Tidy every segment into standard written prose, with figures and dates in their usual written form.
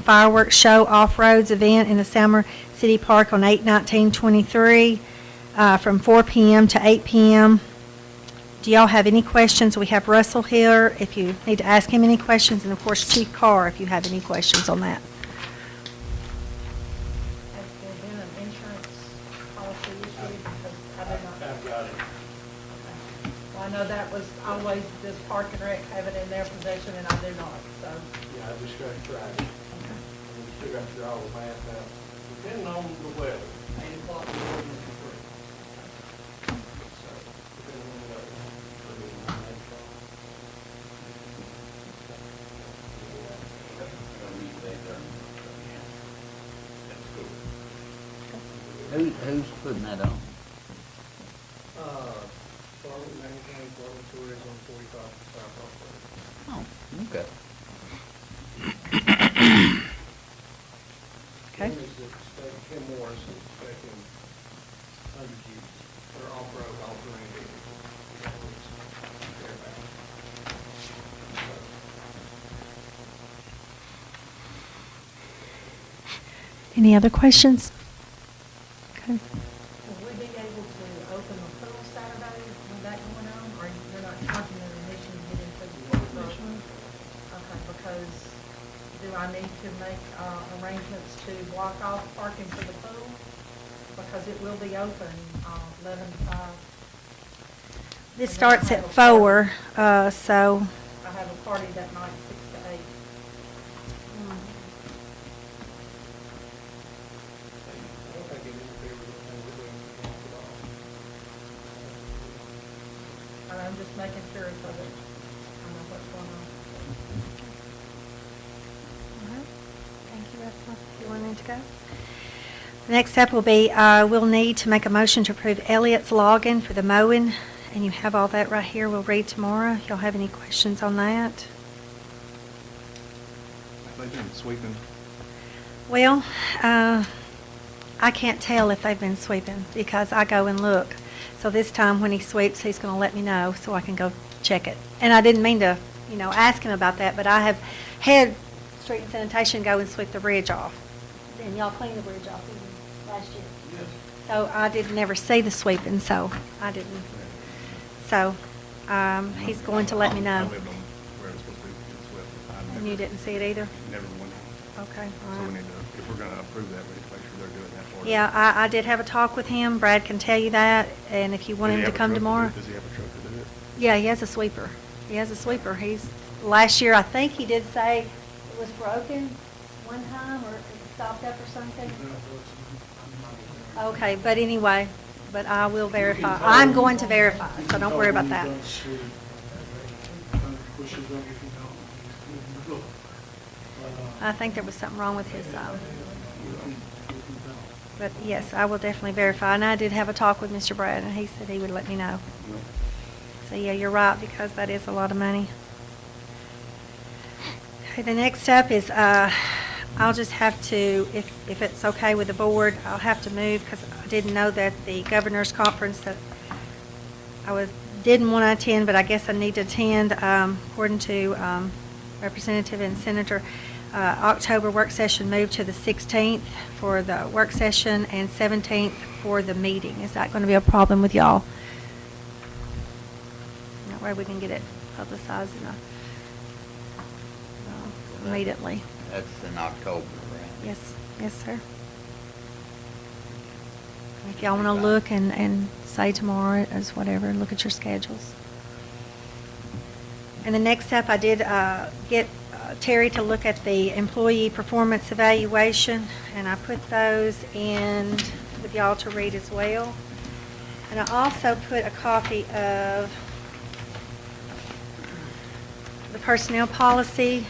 fireworks show off-roads event in the Selmer City Park on 8/19/23 from 4 p.m. to 8 p.m. Do y'all have any questions? We have Russell here if you need to ask him any questions, and of course Chief Carr if you have any questions on that. Has there been an insurance policy issue? Because I did not. I've got it. Okay. Well, I know that was always, does Park and Rec have it in their possession, and I do not, so. Yeah, I just got to try it. We still got to figure all the math out. Depending on the weather, 8 o'clock in the morning is free. So, depending on the weather, we're getting on 8 o'clock. Who's putting that on? Florida, Main County, Florida Tourism, 45 South Off-Road. Oh, okay. Okay. Kim is expecting, Kim Morris is expecting 100 users for off-road, all-terrain vehicles. Any other questions? Okay. Will we be able to open the pool Saturday with that going on, or you're not charging an admission to get into the pool? Okay, because do I need to make arrangements to block off parking for the pool? Because it will be open 11 to 5. This starts at 4, so I have a party that night, 6 to 8. I don't think it interferes with anything we're doing at all. And I'm just making sure so that I know what's going on. All right. Thank you, Russell. You want me to go? The next step will be, we'll need to make a motion to approve Elliot's login for the mowing, and you have all that right here. We'll read tomorrow. If y'all have any questions on that. They've been sweeping. Well, I can't tell if they've been sweeping because I go and look. So this time when he sweeps, he's going to let me know so I can go check it. And I didn't mean to, ask him about that, but I have had street and sanitation go and sweep the bridge off. And y'all cleaned the bridge off last year. Yes. So I did never see the sweeping, so I didn't. So he's going to let me I know. lived on where it's supposed to be swept. And you didn't see it either? Never went. Okay, all So we right. need to, if we're going to approve that, we need to make sure they're doing that part. Yeah, I did have a talk with him. Brad can tell you that, and if you want him to come tomorrow. Does he have a truck to do it? Yeah, he has a sweeper. He has a sweeper. Last year, I think he did say it was broken one time, or it stopped up or something. Okay, but anyway, but I will verify. I'm going to verify, so don't worry about that. I think there was something wrong with his, but yes, I will definitely verify. And I did have a talk with Mr. Brad, and he said he would let me know. So yeah, you're right, because that is a lot of money. Okay, the next step is, I'll just have to, if it's okay with the board, I'll have to move, because I didn't know that the governor's conference that didn't want to attend, but I guess I need to attend, according to Representative and Senator. October work session moved to the 16th for the work session and 17th for the meeting. Is that going to be a problem with y'all? That way we can get it publicized immediately. That's in October, right? Yes, sir. If y'all want to look and say tomorrow as whatever, look at your schedules. And the next step, I did get Terry to look at the employee performance evaluation, and I put those in with y'all to read as well. And I also put a copy of the personnel policy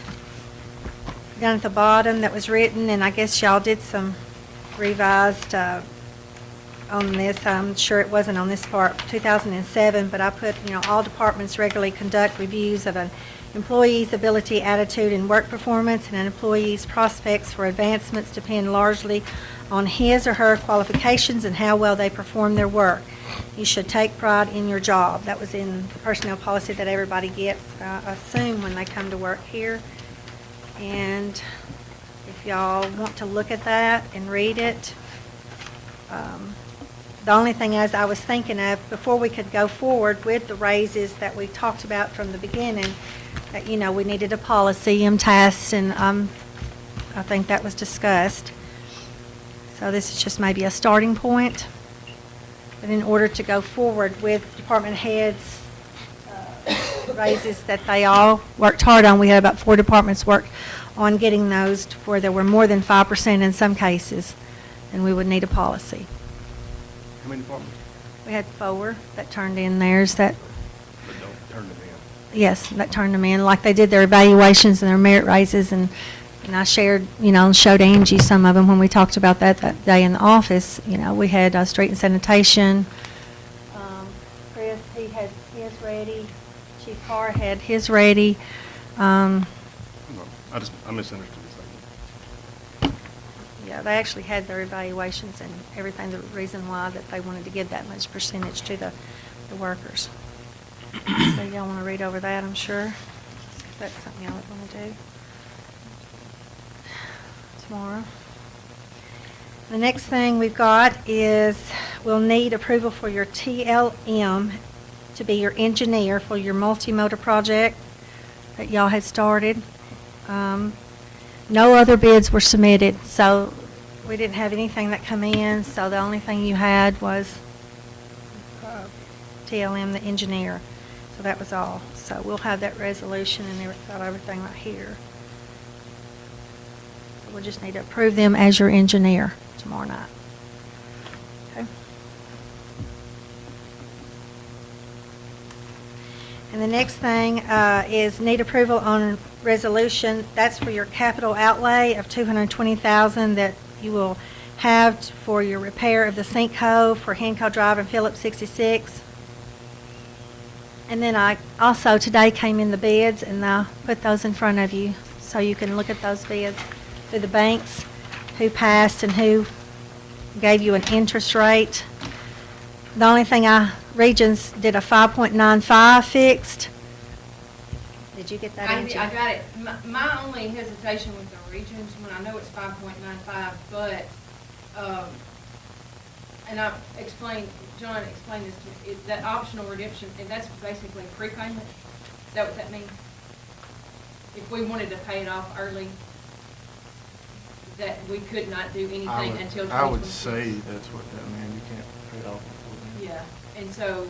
down at the bottom that was written, and I guess y'all did some revised on this. I'm sure it wasn't on this part, 2007, but I put, all departments regularly conduct reviews of an employee's ability, attitude, and work performance, and an employee's prospects for advancements depend largely on his or her qualifications and how well they perform their work. You should take pride in your job. That was in the personnel policy that everybody gets, I assume, when they come to work here. And if y'all want to look at that and read it. The only thing as I was thinking of, before we could go forward with the raises that we talked about from the beginning, that, you know, we needed a policy, MTS, and I think that was discussed. So this is just maybe a starting point. But in order to go forward with department heads' raises that they all worked hard on, we had about 4 departments worked on getting those to where there were more than 5% in some cases, and we would need a policy. How many departments? We had 4 that turned in theirs that, But don't turn them in. yes, that turned them in, like they did their evaluations and their merit raises, and I shared, you know, and showed Angie some of them when we talked about that day in the office. You know, we had street and sanitation. Chris, he had his ready. Chief Carr had his ready. No, I misunderstood this thing. Yeah, they actually had their evaluations and everything, the reason why that they wanted to give that much percentage to the workers. So y'all want to read over that, I'm sure. If that's something y'all would want to do tomorrow. The next thing we've got is we'll need approval for your TLM to be your engineer for your multimodal project that y'all had started. No other bids were submitted, so we didn't have anything that come in, so the only thing you had was TLM, the engineer. So that was all. So we'll have that resolution and got everything right here. So we'll just need to approve them as your engineer tomorrow night. Okay. And the next thing is need approval on resolution. That's for your capital outlay of $220,000 that you will have for your repair of the sinkhole for Hancock Drive and Phillips 66. And then I also today came in the bids, and I'll put those in front of you so you can look at those bids through the banks, who passed and who gave you an interest rate. The only thing Regions did a 5.95 fixed. Did you get that, Angie? I got it. My only hesitation with the Regions, when I know it's 5.95, but, and John explained this to me, that optional redemption, and that's basically prepayment. Is that what that means? If we wanted to pay it off early, that we could not do anything until 2026. I would say that's what that means. You can't pay it off before then. Yeah, and so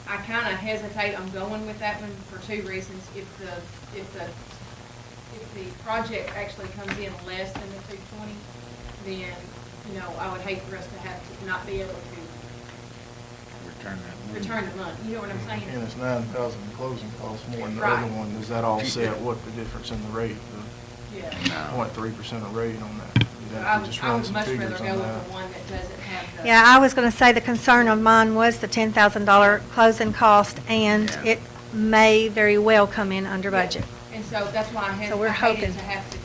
I kind of hesitate on going with that one for 2 reasons. If the project actually comes in less than the 220, then, you know, I would hate for us to have to not be able to return the money. You know what I'm saying? And it's 9,000 in closing costs more than the Right. other one. Does that offset what the difference in the rate, Yeah. the 0.3% of rate on that? You'd have to just I run would some much rather figures go on with that. the one that doesn't have the. Yeah, I was going to say the concern of mine was the $10,000 closing cost, and Yeah. it may very well come in under Yeah. budget. And so that's why I So we're hated hoping. to have to,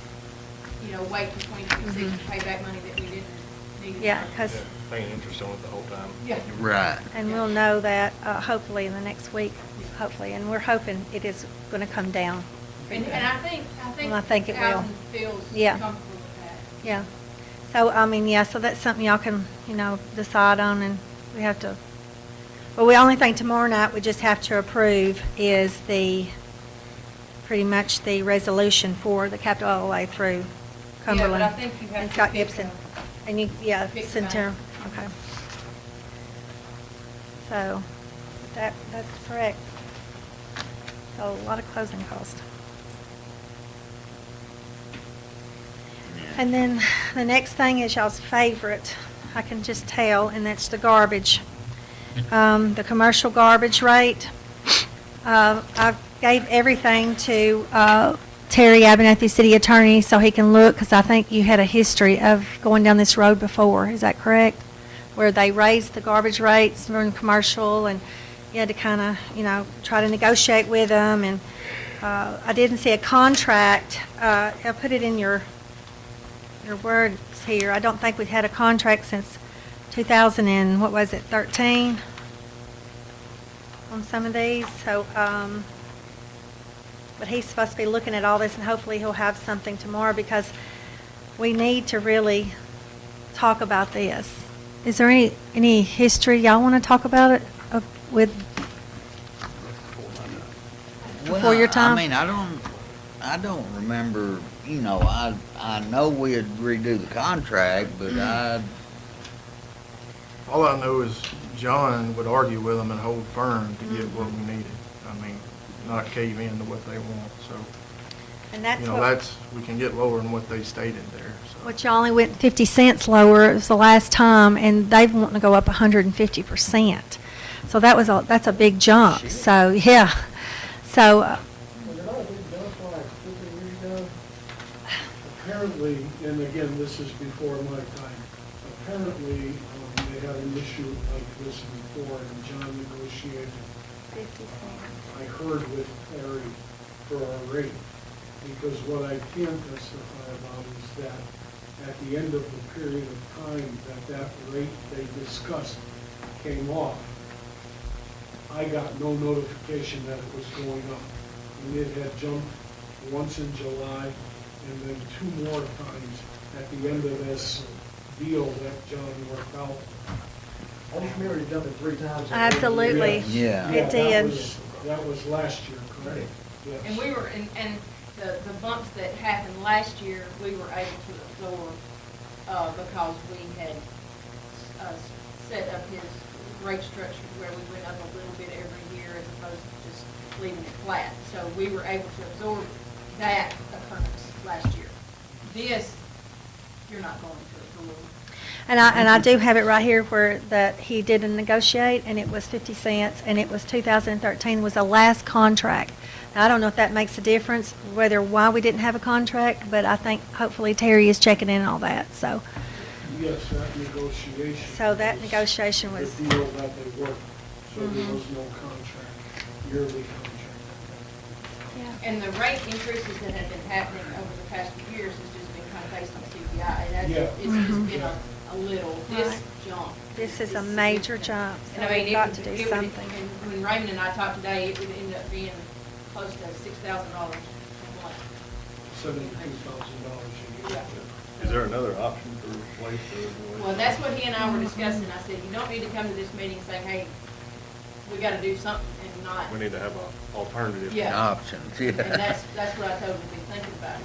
you know, wait till 2026 to pay back money that we didn't need. to Yeah, pay. 'cause- Yeah, paying interest on it the whole time. Yeah. Right. And we'll know that hopefully in the next week, hopefully, and we're hoping it is going to come down. And I think Well, I think it will. Alden feels Yeah. comfortable with that. Yeah. So, I mean, yeah, so that's something y'all can, you know, decide on, and we have to, well, the only thing tomorrow night we just have to approve is pretty much the resolution for the capital outlay through Cumberland. Yeah, but I think you have and to Scott pick Gibson. And you, yeah, pick Centennial, bank. okay. So, that's correct. So, a lot of closing cost. And then the next thing is y'all's favorite, I can just tell, and that's the garbage. The commercial garbage rate. I gave everything to Terry Abernathy, city attorney, so he can look, because I think you had a history of going down this road before. Is that correct? Where they raised the garbage rates from commercial, and you had to kind of, you know, try to negotiate with them. And I didn't see a contract. I put it in your words here. I don't think we've had a contract since 2000 and, what was it, 13 on some of these. So, but he's supposed to be looking at all this, and hopefully he'll have something tomorrow, because we need to really talk about this. Is there any history y'all want to talk about it with before your time? I mean, I don't remember, you know, I know we'd redo the contract, but All I know is John would argue with them and hold firm to get what we needed. I mean, not cave in to what they want, so, And that's you know, we can get lower than what they stated there, so. what you only went 50 cents lower. It was the last time, and they've wanting to go up 150%. So that's a big jump. Shit. So, yeah. So, Well, you know, I think that's why I quickly read down. Apparently, and again, this is before my time, apparently, they had an issue like this before, and John negotiated, 50 cents. I heard with Larry for our rate. Because what I can testify about is that at the end of the period of time that rate they discussed came off, I got no notification that it was going up. And it had jumped once in July and then 2 more times at the end of this deal that John worked out. I just remember it jumping 3 times. Absolutely. Yeah. It did. That was last year, correct? Yes. And we were, and the bumps that happened last year, we were able to absorb, because we had, set up his rate structure where we went up a little bit every year as opposed to just leaving it flat. So we were able to absorb that occurrence last year. This, you're not going to absorb. And I do have it right here where that he didn't negotiate, and it was 50 cents, and it was 2013 was the last contract. Now, I don't know if that makes a difference, why we didn't have a contract, but I think hopefully Terry is checking in on all that, so. Yes, that negotiation. So that negotiation was- The deal that they worked, so there Mhm. was no contract, yearly contract. Yeah. And the rate increases that have been happening over the past few years has just been kind of based on CPI. And Yeah. it's just Mhm. been a little, this Right. jump. This is a major jump, so And I mean, we've it got would- to do it would- something. and when Raymond and I talked today, it would end up being close to $6,000 a month. $72,000 a year. Yeah. Is there another option for waste or? Well, that's what he and I were discussing. I said, you don't need to come to this meeting saying, hey, we gotta do something and not. We need to have an alternative. Yeah. options, yeah. And that's what I told him to be thinking about.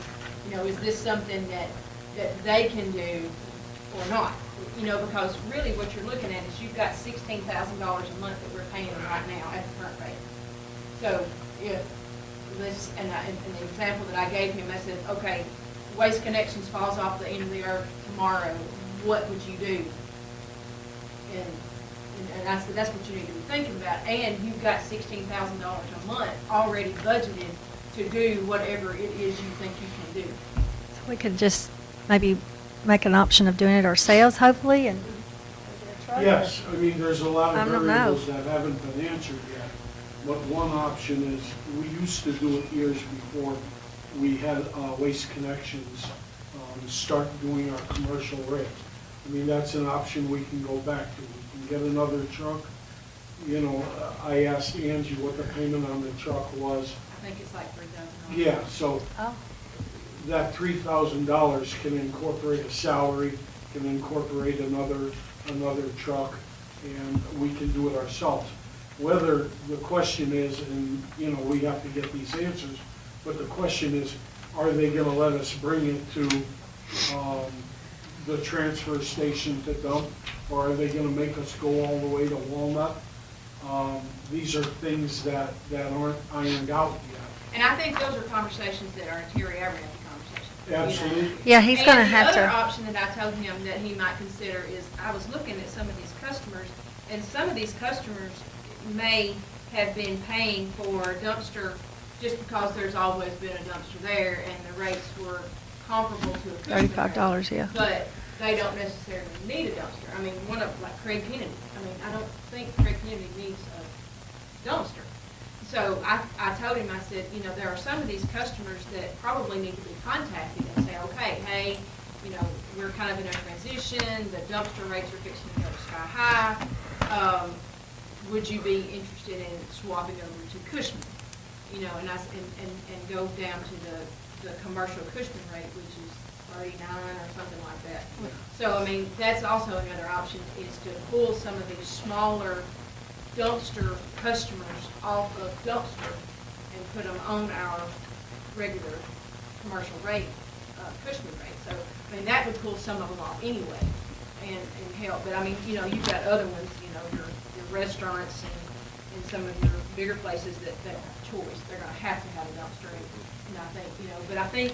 You know, is this something that they can do or not? You know, because really what you're looking at is you've got $16,000 a month that we're paying them right now at the current rate. So if this, and the example that I gave him, I said, okay, Waste Connections falls off the end of the earth tomorrow, what would you do? And I said, that's what you need to be thinking about. And you've got $16,000 a month already budgeted to do whatever it is you think you can do. So we could just maybe make an option of doing it ourselves, hopefully, and. Yes, I mean, there's a lot I of don't know. variables that haven't been answered yet. But one option is, we used to do it years before we had Waste Connections start doing our commercial rate. I mean, that's an option we can go back to. We can get another truck. You know, I asked Angie what the payment on the truck was. I think it's like $3,000. Yeah, so Oh, that $3,000 can incorporate a salary, can incorporate another truck, and we can do it ourselves. Whether, the question is, and, you know, we have to get these answers, but the question is, are they gonna let us bring it to, the transfer station to dump, or are they gonna make us go all the way to Walnut? These are things that aren't ironed out yet. And I think those are conversations that are Terry Abernathy conversations. you know. Absolutely. yeah, he's gonna have And the to. other option that I told him that he might consider is, I was looking at some of these customers, and some of these customers may have been paying for a dumpster just because there's always been a dumpster there, and the rates were comparable to a Cushman rate. $35, yeah. But they don't necessarily need a dumpster. I mean, one of, like Craig Kennedy, I mean, I don't think Craig Kennedy needs a dumpster. So I told him, I said, you know, there are some of these customers that probably need to be contacted and say, okay, hey, you know, we're kind of in a transition, the dumpster rates are fixing to go sky high. Would you be interested in swapping over to Cushman? You know, and go down to the commercial Cushman rate, which is $39 or something like that. So, I mean, that's also another option, is to pull some of these smaller dumpster customers off of dumpster and put them on our regular commercial rate, Cushman rate. So, I mean, that would pull some of them off anyway and help. But I mean, you know, you've got other ones, you know, your restaurants and some of your bigger places that have choice. They're gonna have to have a dumpster. And I think, you know, but I think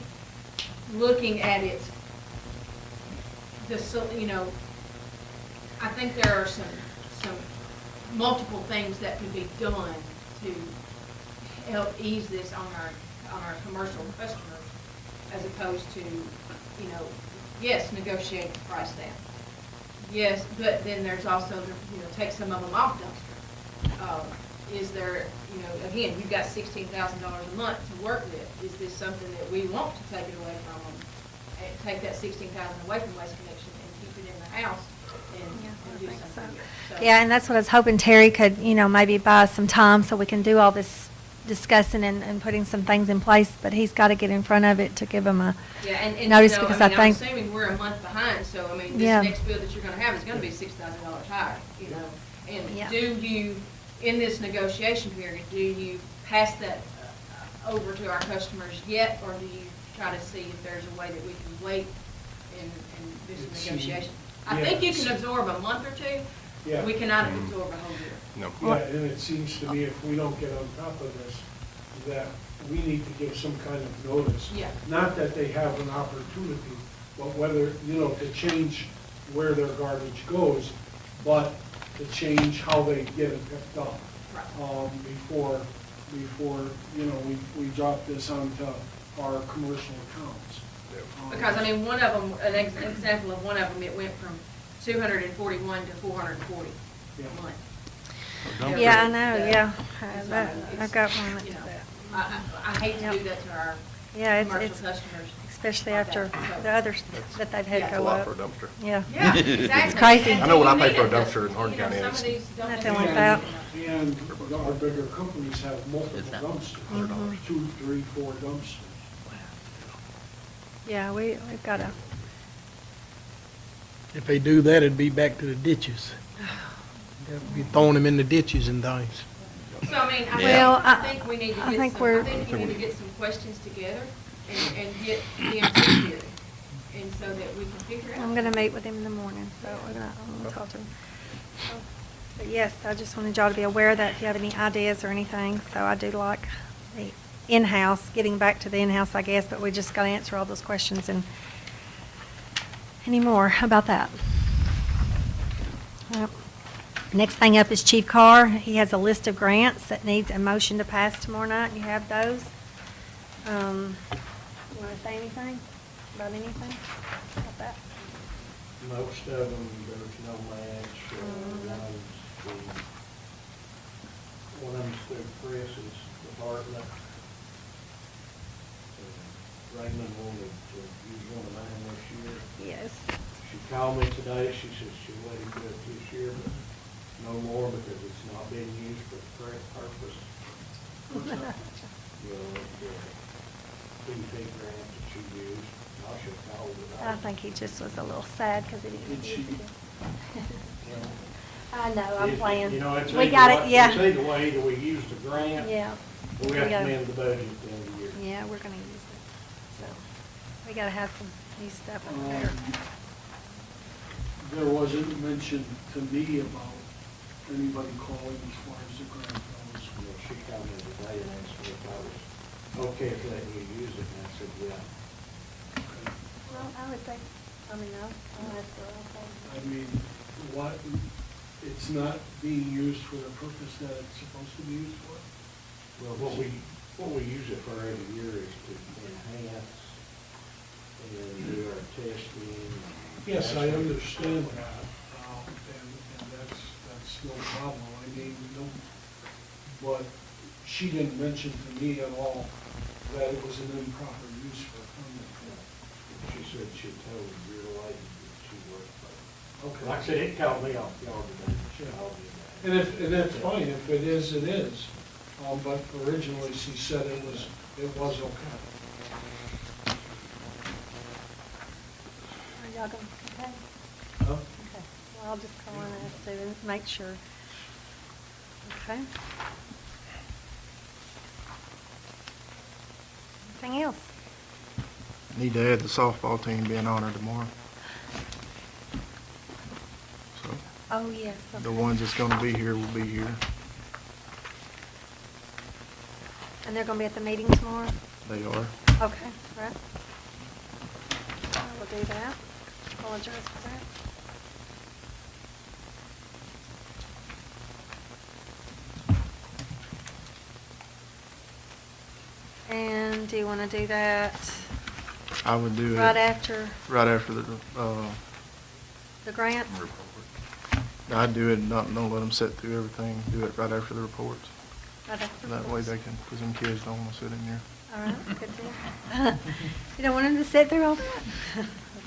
looking at it, you know, I think there are some multiple things that can be done to help ease this on our commercial customers, as opposed to, you know, yes, negotiate the price down. Yes, but then there's also, you know, take some of them off dumpster. Is there, you know, again, you've got $16,000 a month to work with. Is this something that we want to take it away from them? Take that $16,000 away from Waste Connection and keep it in the house and do something with it. So- Yeah, and that's what I was hoping Terry could, you know, maybe buy some time so we can do all this discussing and putting some things in place, but he's got to get in front of it to give him a Yeah, and notice, you know, because I I mean, think. I'm assuming we're a month behind, so I mean, this Yeah. next bill that you're gonna have is gonna be $6,000 higher, you know? And Yeah. do you, in this negotiation period, do you pass that over to our customers yet, or do you try to see if there's a way that we can wait and do It some seems- negotiation? I think you yes. can absorb a month or two, Yeah. we cannot absorb a whole year. No. Yeah, and it seems to me if we don't get on top of this, that we need to give some kind of notice. Yeah. Not that they have an opportunity, but whether, you know, to change where their garbage goes, but to change how they get it picked up. Right. Before, you know, we drop this onto our commercial accounts. Because, I mean, one of them, an example of one of them, it went from 241 to 440 Yeah. a month. Yeah, I know, yeah. And so I've got one you know, that's, I hate to Yep. do that to our yeah, commercial it's, customers. especially like after that, so. the others that they've had Yeah. It's a go lot up. for a dumpster. Yeah. Yeah, exactly. crazy. And I know when I you pay for a need it, dumpster in Hardin you know, County, some it's of these don't nothing have- like that. And our bigger companies have multiple It's not dumpsters, $100. 2, 3, 4 dumpsters. Yeah, we've got to, If they do that, it'd be back to the ditches. They'd be throwing them in the ditches and things. So, I mean, Well, I think we need to I get think some, we're- I think we need to get some questions together and get them here, and so that we can figure out. I'm going to meet with him in the morning, so I'm going to talk to him. So, but yes, I just wanted y'all to be aware of that if you have any ideas or anything. So I do like the in-house, getting back to the in-house, I guess, but we just got to answer all those questions and any more about that. Yep. Next thing up is Chief Carr. He has a list of grants that needs a motion to pass tomorrow night. You have those. You want to say anything about anything about that? Most of them, there's no match, one of them's through Chris's department. Raymond wanted to use one of mine this year. Yes. She called me today, she says she'll let him do it this year, but no more because it's not being used for the correct purpose. You know, the BP grant that she used, I should have called it. I think he just was a little sad because he didn't Did use she- it. I know, I'm playing. You know, it's We either got way- it, yeah. It's either way, either we use the grant, Yeah. or we We have to gotta- amend the budget at the end of the year. Yeah, we're gonna use it. So, we gotta have some new stuff up there. There wasn't mentioned to me about anybody calling as far as the grant goes. You know, she called me today and asked me if I was okay for letting you use it, and I said, yeah. Well, I would think, no, I'll ask her, I mean, what, it's not being used for the purpose that it's supposed to be used for? Well, what we use it for every year is to enhance and do our testing. Yes, I understand that, and that's no problem. I mean, no, but she didn't mention to me at all that it was an improper use for a permit. She said she told your lady that she worked for. Okay. Like I said, it caught me off guard today. She Yeah. called me back. And that's fine, if it is, it is. But originally she said it was okay. Y'all gonna, okay? Huh? Okay, well, I'll just call and ask Sue and make sure. Okay. Anything else? Need to add the softball team being honored tomorrow. So, Oh, yes. the okay. ones that's gonna be here will be here. And they're gonna be at the meeting tomorrow? They are. Okay, all right. I will do that. Apologize for that. And do you want to do that I would do right it after right after the grant? I'd do it, don't let them sit through everything, do it right after the reports. Right after That way they can, because them kids don't want to sit in here. All right, good deal. You don't want them to sit through all that?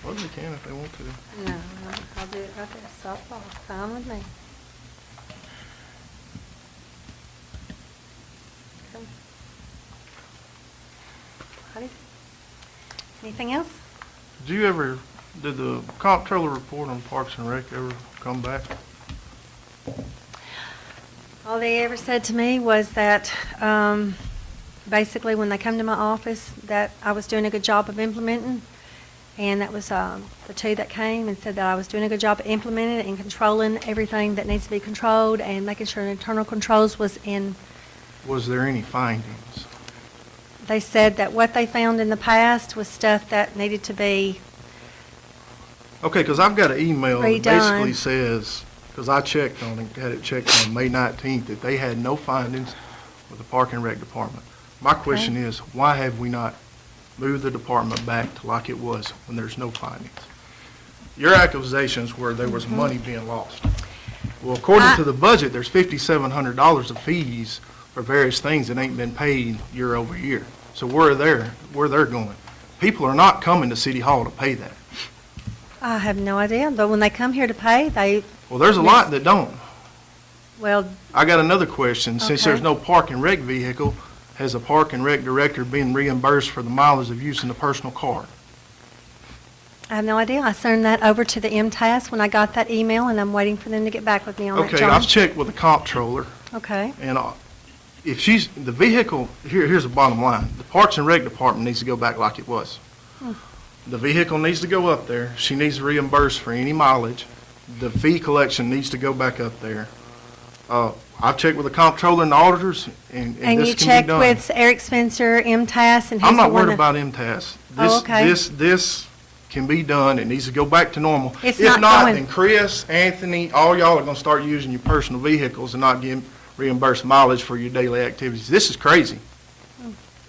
Well, they can if they want to. No, I'll do it right there, softball, fine with me. Okay. Alrighty. Anything else? Did the comptroller report on Parks and Rec ever come back? All they ever said to me was that, basically, when they come to my office, that I was doing a good job of implementing. And that was the two that came and said that I was doing a good job of implementing and controlling everything that needs to be controlled and making sure internal controls was in. Was there any findings? They said that what they found in the past was stuff that needed to be, Okay, because I've got an email that Redone. basically says, because I checked on it, had it checked on May 19th, that they had no findings with the Park and Rec Department. My question is, why have we not moved the department back to like it was when there's no findings? Your accusations were there was money being lost. Well, according to the budget, there's $5,700 of fees for various things that ain't been paid year over year. So where they're going? People are not coming to City Hall to pay that. I have no idea, but when they come here to pay, Well, there's a lot that don't. well, I got another question. Since Okay. there's no park and rec vehicle, has the park and rec director been reimbursed for the mileage of using the personal car? I have no idea. I sent that over to the MTAS when I got that email, and I'm waiting for them to get back with me on that, Okay, John. I've checked with the comptroller, Okay, and if the vehicle, here's the bottom line. The Parks and Rec Department needs to go back like it was. The vehicle needs to go up there. She needs to reimburse for any mileage. The fee collection needs to go back up there. I've checked with the comptroller and the auditors, and and this you can be checked done. with Eric Spencer, MTAS, and he's I'm the not one worried that- about MTS. Oh, okay. This can be done. It needs to go back to normal. It's If not not, going- then Chris, Anthony, all y'all are gonna start using your personal vehicles and not getting reimbursed mileage for your daily activities. This is crazy.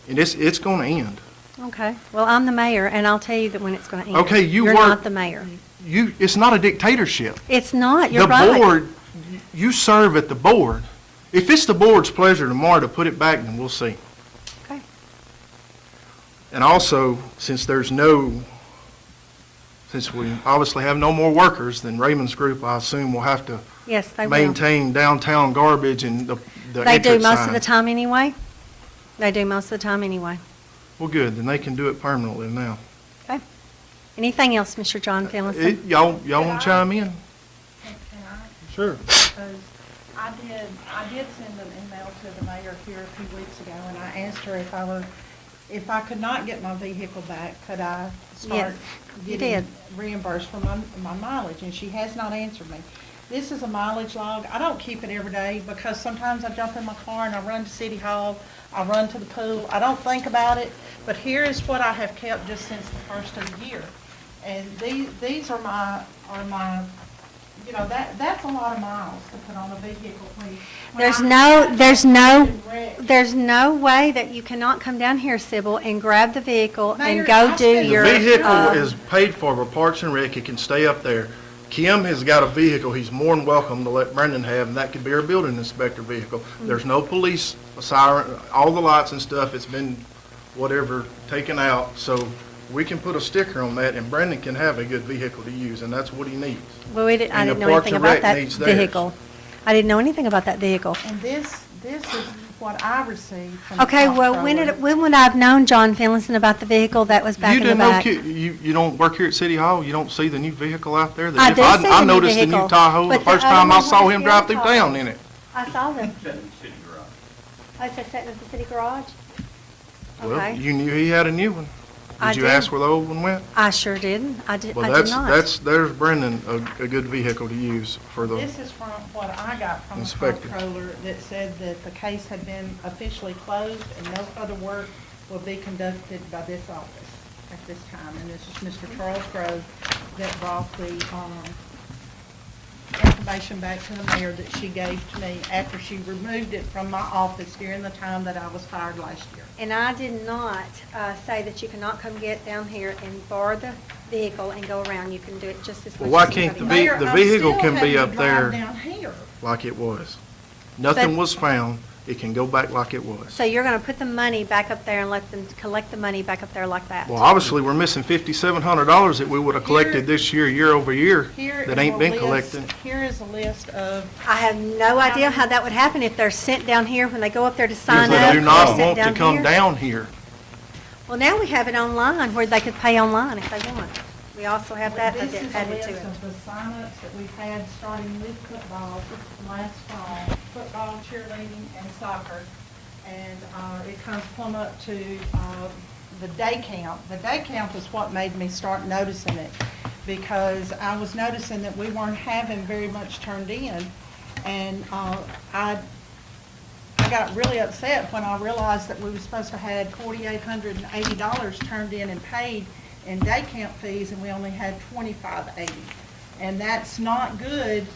And it's gonna end. Okay, well, I'm the mayor, and I'll tell you that when it's going to end. Okay, You're not the mayor. It's not a dictatorship. It's not, you're The right. board, you serve at the board. If it's the board's pleasure tomorrow to put it back, then we'll see. Okay. And also, since we obviously have no more workers, then Raymond's group, I assume, will have to Yes, they will. maintain downtown garbage and the They do entrance most of the signs. time anyway. They do most of the time anyway. Well, good, then they can do it permanently now. Okay. Anything else, Mr. John Finlayson? Y'all want to chime in? Can I? Sure. Because I did send an email to the mayor here a few weeks ago, and I asked her if I could not get my vehicle back, could I start Yes, you getting did. reimbursed for my mileage, and she has not answered me. This is a mileage log. I don't keep it every day because sometimes I jump in my car and I run to City Hall, I run to the pool. I don't think about it, but here is what I have kept just since the first of the year. And these are my, you know, that's a lot of miles to put on a vehicle when There's no way that you cannot come down here, Sybil, and grab the vehicle Mayor, and go I do spent- The your. vehicle is paid for by Parks and Rec, it can stay up there. Kim has got a vehicle he's more than welcome to let Brendan have, and that could be our building inspector vehicle. There's no police siren, all the lights and stuff, it's been whatever taken out, so we can put a sticker on that, and Brendan can have a good vehicle to use, and that's what he needs. Well, I and didn't the know Parks anything and about Rec that needs theirs. vehicle. I didn't know anything about that vehicle. And this is what I received from. Okay, the well, when comptroller. would I have known John Finlayson about the vehicle that was back You in the didn't know, back? you don't work here at City Hall? You don't see the new vehicle out there? The I new- do see the new noticed the new vehicle, Tahoe the but the first other time I one saw was him the drive other through Tahoe. town in it. I saw them. Sitting in the city garage. I said sitting at the city garage? Well, Okay. you knew he had a new one. I Did you did. ask where the old one went? I sure didn't. I did Well, not. there's Brendan, a good vehicle to use for the, This is from what I got from the Inspector. comptroller that said that the case had been officially closed and no further work will be conducted by this office at this time. And this is Mr. Charles Grove that brought the, information back to the mayor that she gave to me after she removed it from my office during the time that I was fired last year. And I did not say that you cannot come get down here and borrow the vehicle and go around. You can do it just as much Well, why as can't anybody the else. Mayor, the I'm vehicle still can be having up to there. drive down here. like it was. Nothing But- was found. It can go back like it was. So you're going to put the money back up there and let them collect the money back up there like that? Well, obviously, we're missing $5,700 that we would have collected this year over year, Here that is ain't a been list- collected. Here is a list of, I have no idea how that would happen if they're sent down here when they go up there to sign If up. they do or not sent want to down come here. down here. Well, now we have it online where they could pay online if they want. We also have that this is a added list to it. of the signups that we've had starting with football last fall, football, cheerleading, and soccer. And it comes plumb up to the day count. The day count is what made me start noticing it, because I was noticing that we weren't having very much turned in. And I got really upset when I realized that we were supposed to have $4,880 turned in and paid in day count fees, and we only had $2,580. And that's not good,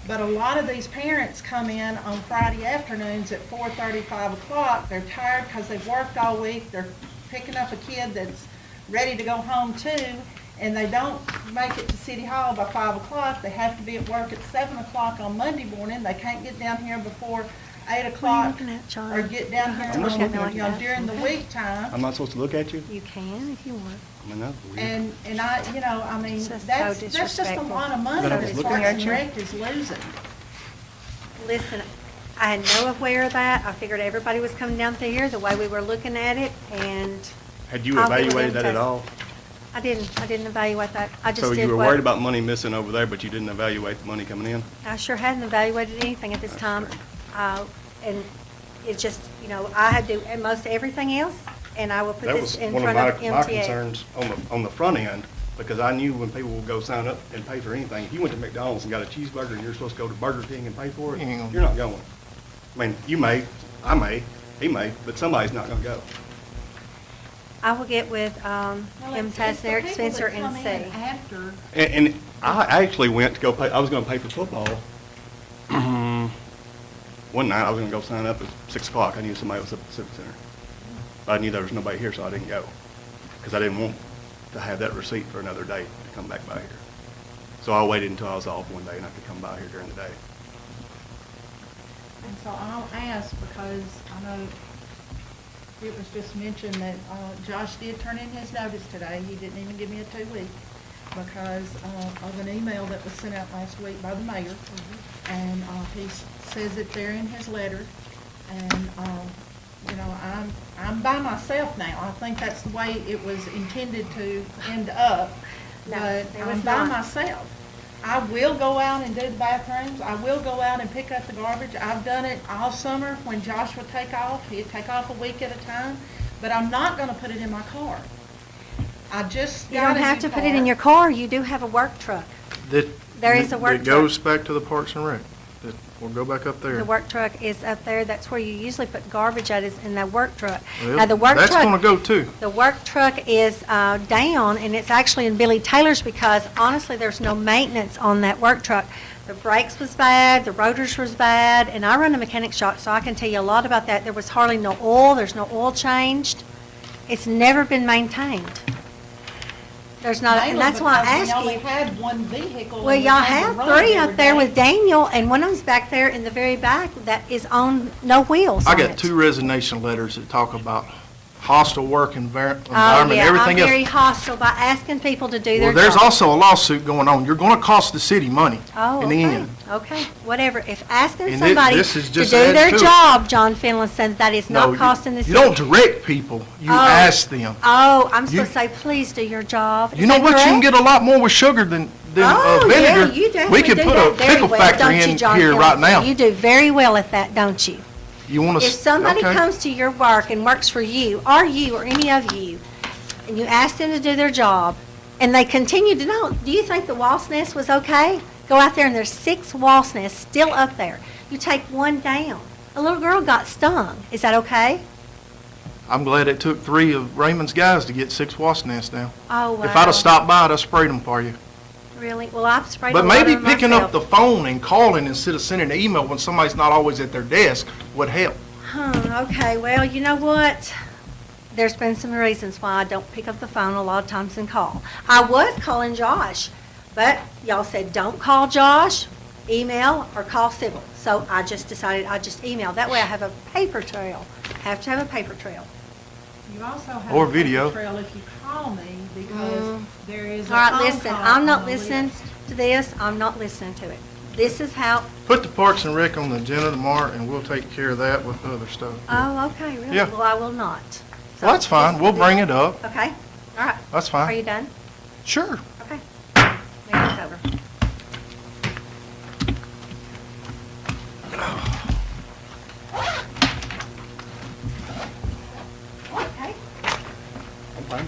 but a lot of these parents come in on Friday afternoons at 4:30, 5 o'clock. They're tired because they've worked all week. They're picking up a kid that's ready to go home too, and they don't make it to City Hall by 5 o'clock. They have to be at work at 7 o'clock on Monday morning. They can't get down here before 8 What are you o'clock looking at, John? or get down here I'm not looking at you know, that. during the week time. I'm not supposed to look at you? You can if you want. I mean, that's weird. And I, you know, I mean, It's just so that's just a disrespectful. lot of money But I'm that just looking Parks at and you. Rec is losing. Listen, I had no aware of that. I figured everybody was coming down through here the way we were looking at it, and Had you I'll get with evaluated them that at to- all? I didn't evaluate that. I just So did you were what- worried about money missing over there, but you didn't evaluate the money coming in? I sure hadn't evaluated anything at this time. And it's just, you know, I had to do most everything else, and I will put That this was in one of front of my MTA. concerns on the front end, because I knew when people would go sign up and pay for anything, if you went to McDonald's and got a cheeseburger and you're supposed to go to Burger King and pay for it, You ain't gonna- you're not going. I mean, you may, I may, he may, but somebody's not gonna go. I will get with Well, Kim it's the Tasner, people Spencer, that come and in see. After, And I actually went to go pay, I was gonna pay for football. One night, I was gonna go sign up at 6 o'clock. I knew somebody was up at the Civic Center. I knew there was nobody here, so I didn't go. Because I didn't want to have that receipt for another day to come back by here. So I waited until I was off one day and I could come by here during the day. and so I'll ask, because I know it was just mentioned that Josh did turn in his notice today. He didn't even give me a 2-week because of an email that was sent out last week by the mayor. And he says it there in his letter. And, you know, I'm by myself now. I think that's the way it was intended to end up. No, But it was I'm by not. myself. I will go out and do the bathrooms. I will go out and pick up the garbage. I've done it all summer when Josh would take off. He'd take off a week at a time. But I'm not gonna put it in my car. I just You got don't a have new to put it in car. your car. You do have a work truck. There is a work It truck. goes back to the Parks and Rec. We'll go back up there. The work truck is up there. That's where you usually put garbage at, is in that work truck. Well, Now, the work That's gonna truck, go too. the work truck is down, and it's actually in Billy Taylor's because honestly, there's no maintenance on that work truck. The brakes was bad, the rotors was bad, and I run a mechanic shop, so I can tell you a lot about that. There was hardly no oil. There's no oil changed. It's never been maintained. There's not, and Mainly that's why I because asked we you. only had one vehicle. Well, and we y'all had to have run three every up there day. with Daniel, and one of them's back there in the very back that is on no wheels I on got it. 2 resignation letters that talk about hostile work Oh, environment, yeah, I'm everything else. very hostile by asking people to do their Well, there's job. also a lawsuit going on. You're gonna cost the city money Oh, in the okay, end. okay, whatever. If asking And somebody this to is do just their adds to it. job, John Finlayson, that is No, not you- costing the You city. don't direct people, you Oh. ask them. Oh, I'm You- supposed to say, please do your job. Is You know that what, you can correct? get a lot more with sugar than Oh, yeah, vinegar. you definitely We could do put a that very pickle well, factory don't you, in John here right Finlayson? now. You do very well at that, don't you? You wanna, If somebody okay. comes to your work and works for you, or any of you, and you ask them to do their job, and they continue to know, do you think the wasp nest was okay? Go out there and there's 6 wasp nests still up there. You take one down. A little girl got stung. Is that okay? I'm glad it took 3 of Raymond's guys to get 6 wasp nests down. Oh, wow. If I'd have stopped by, I'd have sprayed them for you. Really? Well, I've sprayed a But lot of maybe them picking up myself. the phone and calling instead of sending an email when somebody's not always at their desk would help. Okay, well, you know what? There's been some reasons why I don't pick up the phone a lot of times and call. I was calling Josh, but y'all said don't call Josh, email, or call civil. So I just decided I'd just email. That way I have a paper trail. Have to have a paper trail. You also have Or a paper video. trail if you call me, because there is a All right, phone listen, call I'm on not the listening list. to this. I'm not listening to it. This is how, Put the Parks and Rec on the agenda tomorrow, and we'll take care of that with the other stuff. oh, okay, really? Yeah. Well, I will not. So Well, that's fine, we'll bring it up. Okay, all right. That's Are fine. you done? Sure. Okay. Meeting's over. Okay. I'm fine.